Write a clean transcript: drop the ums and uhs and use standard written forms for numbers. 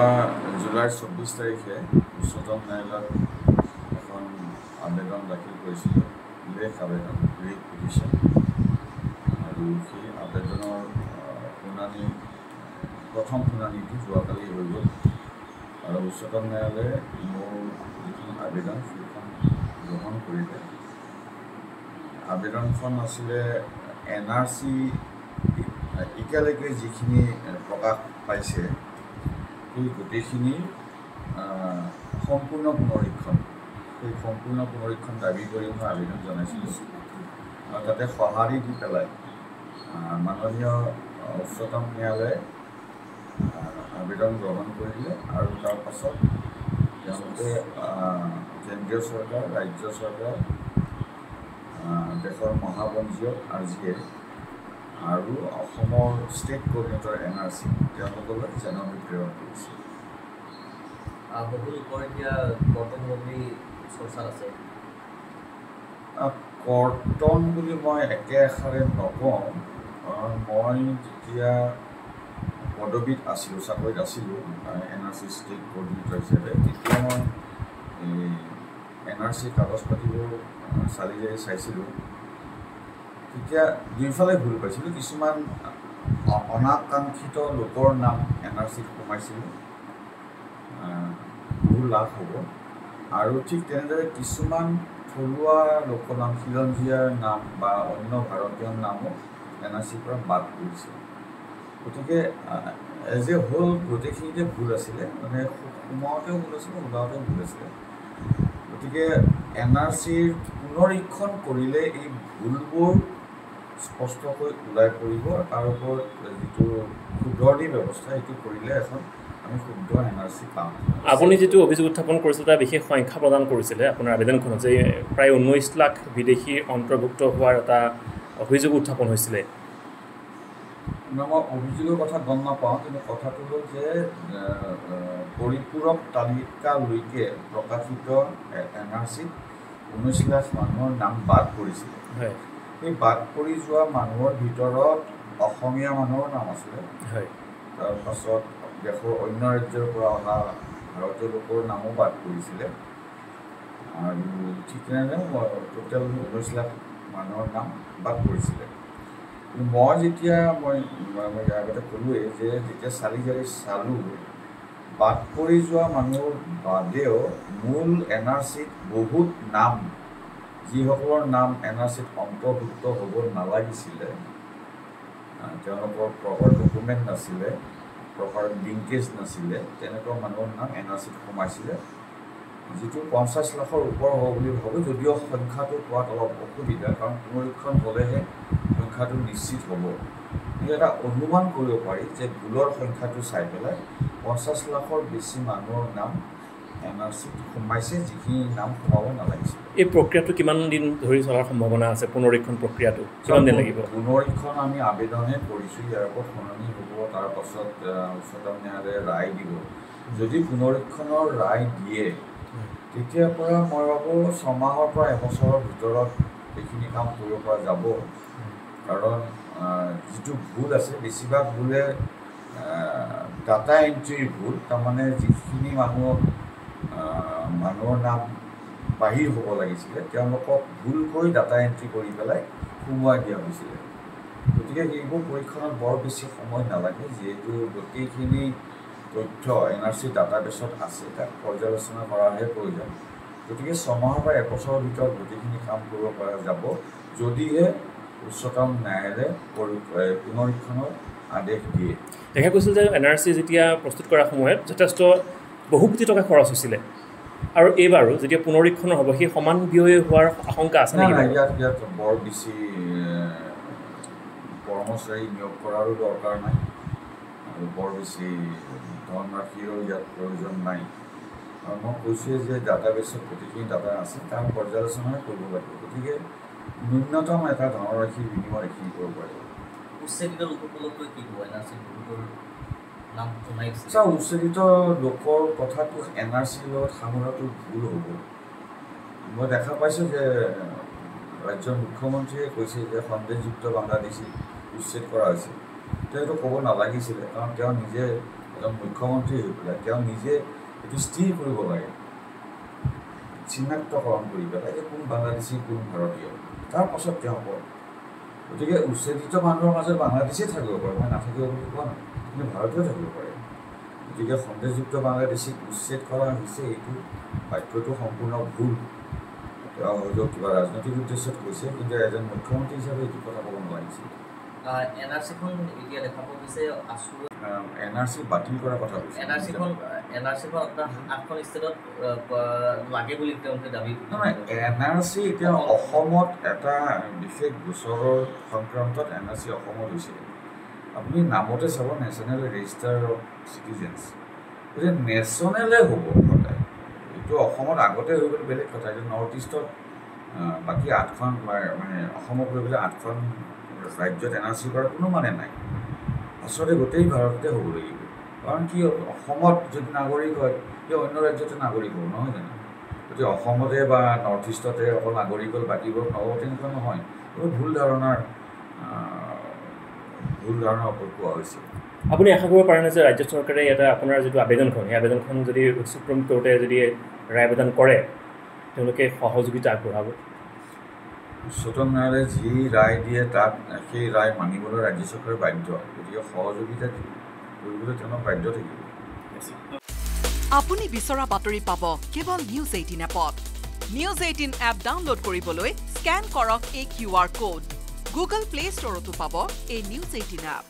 July 24 তাৰিখে উচ্চতম ন্যায়ালয়ত এখন আবেদন দাখিল কৰিছিলোঁ, লেখ আবেদন, ৰিট পিটিশ্যন। আৰু সেই আবেদনৰ শুনানি প্ৰথম শুনানিটো যোৱাকালি হৈ গ'ল। আৰু উচ্চতম ন্যায়ালয়ে মোৰ যিখন আবেদন সেইখন গ্ৰহণ কৰিলে। আবেদনখন আছিলে NRC এতিয়ালৈকে যিখিনি প্ৰকাশ পাইছে সেই গোটেইখিনি সম্পূৰ্ণ পুনৰীক্ষণ, সেই সম্পূৰ্ণ পুনৰীক্ষণ দাবী কৰি মই আবেদন জনাইছিলোঁ। আৰু তাতে সঁহাৰি দি পেলাই মাননীয় উচ্চতম ন্যায়ালয়ে আবেদন গ্ৰহণ কৰিলে। আৰু তাৰ পাছত তেওঁলোকে কেন্দ্ৰীয় চৰকাৰ, ৰাজ্য চৰকাৰ, দেশৰ মহাপঞ্জীয়ক RGA আৰু অসমৰ ষ্টেট কোঅৰ্ডিনেটৰ NRC তেওঁলোকলৈ জাননী প্ৰেৰণ কৰিছে। বহুলোকৰ এতিয়া কৰ্তন চৰ্চাত আছে। কৰ্তন বুলি মই একে এষাৰে নকওঁ, কাৰণ মই যেতিয়া পদবীত আছিলোঁ, চাকৰিত আছিলোঁ NRC ষ্টেট কোঅৰ্ডিনেটৰ হিচাপে, তেতিয়া মই NRC কাগজ পাতিবোৰ চালি জাৰি চাইছিলোঁ। তেতিয়া দুইফালে ভুল পাইছিলোঁ। কিছুমান অনাকাংক্ষিত লোকৰ নাম NRCত সোমাইছিলোঁ, বহু লাভ হ'ব। আৰু ঠিক তেনেদৰে কিছুমান থলুৱা লোকনাম, খিলঞ্জীয়াৰ নাম বা অন্য ভাৰতীয় নামো NRCৰ পৰা বাদ পৰিছে। গতিকে এজ এ হোল গোটেইখিনিতে ভুল আছিলে, মানে সোমাওঁতেও ভুল আছিলে, ওলাওঁতেও ভুল আছিলে। গতিকে NRCৰ পুনৰীক্ষণ কৰিলে এই ভুলবোৰ স্পষ্টকৈ ওলাই পৰিব। তাৰ ওপৰত যিটো শুধৰণি ব্যৱস্থা সেইটো কৰিলে এখন আমি শুদ্ধ NRC পাম। আপুনি যিটো অভিযোগ উত্থাপন কৰিছিল তাৰ বিশেষ সংখ্যা প্ৰদান কৰিছিলে আপোনাৰ আবেদনখনত, যে প্ৰায় 19 লাখ বিদেশী অন্তৰ্ভুক্ত হোৱাৰ এটা অভিযোগ উত্থাপন হৈছিলে। মই অভিযোগৰ কথা গম নাপাওঁ, কিন্তু কথাটো হ'ল যে পৰিপূৰক তালিকালৈকে প্ৰকাশিত NRCত 19 লাখ মানুহৰ নাম বাদ পৰিছিলে। হয়, সেই বাদ পৰি যোৱা মানুহৰ ভিতৰত অসমীয়া মানুহৰ নাম আছিলে। হয়, তাৰপাছত দেশৰ অন্য ৰাজ্যৰ পৰা অহা ভাৰতীয় লোকৰ নামো বাদ পৰিছিলে। আৰু ঠিক তেনেদৰে টোটেল 19 লাখ মানুহৰ নাম বাদ পৰিছিলে। মই যেতিয়া আগতে ক'লোৱেই যে যেতিয়া চালি জাৰি চালোঁ, বাদ পৰি যোৱা মানুহৰ বাদেও মূল NRCত বহুত নাম, যিসকলৰ নাম NRCত অন্তৰ্ভুক্ত হ'ব নালাগিছিলে, তেওঁলোকৰ প্ৰপাৰ ডকুমেণ্ট নাছিলে, প্ৰপাৰ লিংকেজ নাছিলে, তেনেকুৱা মানুহৰ নাম NRCত সোমাইছিলে, যিটো 50 লাখৰ ওপৰ হ'ব বুলি ভাবোঁ। যদিও সংখ্যাটো পোৱাত অলপ অসুবিধা, কাৰণ পুনৰীক্ষণ হ'লেহে সংখ্যাটো নিশ্চিত হ'ব। কিন্তু এটা অনুমান কৰিব পাৰি যে ভুলৰ সংখ্যাটো চাই পেলাই 50 লাখৰ বেছি মানুহৰ নাম NRCত সোমাইছে, যিখিনি নাম সোমাব নালাগিছিল। এই প্ৰক্ৰিয়াটো কিমান দিন ধৰি চলাৰ সম্ভাৱনা আছে? পুনৰীক্ষণ প্ৰক্ৰিয়াটো কিমান দিন লাগিব? পুনৰীক্ষণ আমি আবেদনহে কৰিছোঁ, ইয়াৰ ওপৰত শুনানি হ'ব, তাৰ পাছত উচ্চতম ন্যায়ালয়ে ৰায় দিব। যদি পুনৰীক্ষণৰ ৰায় দিয়ে, তেতিয়াৰ পৰা মই ভাবোঁ 6 মাহৰ পৰা এবছৰৰ ভিতৰত এইখিনি কাম কৰিব পৰা যাব। কাৰণ যিটো ভুল আছে, বেছিভাগ ভুলে ডাটা এণ্ট্ৰিৰ ভুল। তাৰমানে যিখিনি মানুহৰ নাম বাহিৰ হ'ব লাগিছিলে, তেওঁলোকক ভুলকৈ ডাটা এণ্ট্ৰি কৰি পেলাই সোমোৱাই দিয়া হৈছিলে। গতিকে সেইবোৰ পৰীক্ষণত বৰ বেছি সময় নালাগে, যিহেতু গোটেইখিনি তথ্য NRC ডাটাবেছত আছে, তাক পৰ্যালোচনা কৰাৰহে প্ৰয়োজন। গতিকে 6 মাহৰ পৰা এবছৰৰ ভিতৰত গোটেইখিনি কাম কৰিব পৰা যাব, যদিহে উচ্চতম ন্যায়ালয়ে পুনৰীক্ষণৰ আদেশ দিয়ে। দেখা গৈছিল যে NRC যেতিয়া প্ৰস্তুত কৰাৰ সময়ত যথেষ্ট বহু কোটি টকা খৰচ হৈছিলে, আৰু এইবাৰো যেতিয়া পুনৰীক্ষণ হ'ব সেই সমান ব্যয় হোৱাৰ আশংকা আছে নেকি? ইয়াত বৰ বেছি কৰ্মচাৰী নিয়োগ কৰাৰো দৰকাৰ নাই, আৰু বৰ বেছি ধনৰাশিৰো ইয়াত প্ৰয়োজন নাই। আৰু মই কৈছোঁৱে যে ডাটাবেছত গোটেইখিনি ডাটা আছে, তাৰ পৰ্যালোচনাহে কৰিব লাগিব। গতিকে ন্যূনতম এটা ধনৰাশিৰ বিনিময়ত এইখিনি কৰিব পাৰিব। উচ্ছেদিত লোকসকলকলৈ কি হ'ব? NRCত বহুতৰ নাম সোমাইছে। উচ্ছেদিত লোকৰ কথাটো NRCৰ লগত সামৰাটো ভুল হ'ব। মই দেখা পাইছোঁ যে ৰাজ্যৰ মুখ্যমন্ত্ৰীয়ে কৈছে যে সন্দেহযুক্ত বাংলাদেশী উচ্ছেদ কৰা হৈছে। তেওঁ এইটো ক'ব নালাগিছিলে, কাৰণ তেওঁ নিজে এজন মুখ্যমন্ত্ৰী হৈ পেলাই তেওঁ নিজে এইটো স্থিৰ কৰিব লাগে, চিনাক্তকৰণ কৰি পেলাই যে কোন বাংলাদেশী কোন ভাৰতীয়, তাৰ পাছত তেওঁ হ'ব। গতিকে উচ্ছেদিত মানুহৰ মাজত বাংলাদেশী থাকিব পাৰে, মই নাথাকিব বুলি কোৱা নাই, কিন্তু ভাৰতীয় থাকিব পাৰে। গতিকে সন্দেহযুক্ত বাংলাদেশীক উচ্ছেদ কৰা হৈছে, এইটো বাক্যটো সম্পূৰ্ণ ভুল। তেওঁ হয়তো কিবা ৰাজনৈতিক উদ্দেশ্যত কৈছে, কিন্তু এজন মুখ্যমন্ত্ৰী হিচাপে এইটো কথা ক'ব নালাগিছিল। NRC-খন এতিয়া দেখা পোৱা গৈছে আছু NRC বাতিল কৰাৰ কথা কৈছে। NRC-খন আপোনাৰ 8খন ষ্টেটত লাগে বুলি তেওঁলোকে দাবী নহয়, NRC এতিয়া অসমত এটা বিশেষ গোচৰৰ সংক্ৰান্তত NRC অসমত হৈছিলে। আপুনি নামতে চাব নেশ্যনেল ৰেজিষ্টাৰ অফ চিটিজেন্স, গতিকে নেশ্যনেলে হ'ব সদায়। এইটো অসমত আগতে হৈ গ'ল বেলেগ কথা, এইটো নৰ্থ ইষ্টত বাকী 8খন মানে অসমক লৈ পেলাই 8খন ৰাজ্যত NRC কৰাৰ কোনো মানে নাই। আচলতে গোটেই ভাৰততে হ'ব লাগিব, কাৰণ কি অসমত যদি নাগৰিক হয় সেই অন্য ৰাজ্যতে নাগৰিক হ'ব, নহয় জানো? গতিকে অসমতে বা নৰ্থ ইষ্টতে অকল নাগৰিক হ'ল বাকীবোৰ নহ'ব, তেনেকুৱা নহয়। এইবোৰ ভুল ধাৰণাৰ ওপৰত কোৱা হৈছে। আপুনি আশা কৰিব পাৰে নে যে ৰাজ্য চৰকাৰে এটা আপোনাৰ যিটো আবেদনখন, সেই আবেদনখন যদি সুপ্ৰিম কোৰ্টে যদি ৰায় প্ৰদান কৰে তেওঁলোকে সহযোগিতা আগবঢ়াব? উচ্চতম ন্যায়ালয়ে যি ৰায় দিয়ে তাত সেই ৰায় মানিবলৈ ৰাজ্য চৰকাৰে বাধ্য, গতিকে সহযোগিতা কৰিবলৈ তেওঁলোক বাধ্য থাকিব। আপুনি বিচৰা বাতৰি পাব কেৱল নিউজ 18 এপত। নিউজ 18 এপ ডাউনলোড কৰিবলৈ স্কেন কৰক এই QR কোড। গুগল প্লে ষ্টৰতো পাব এই নিউজ 18 এপ।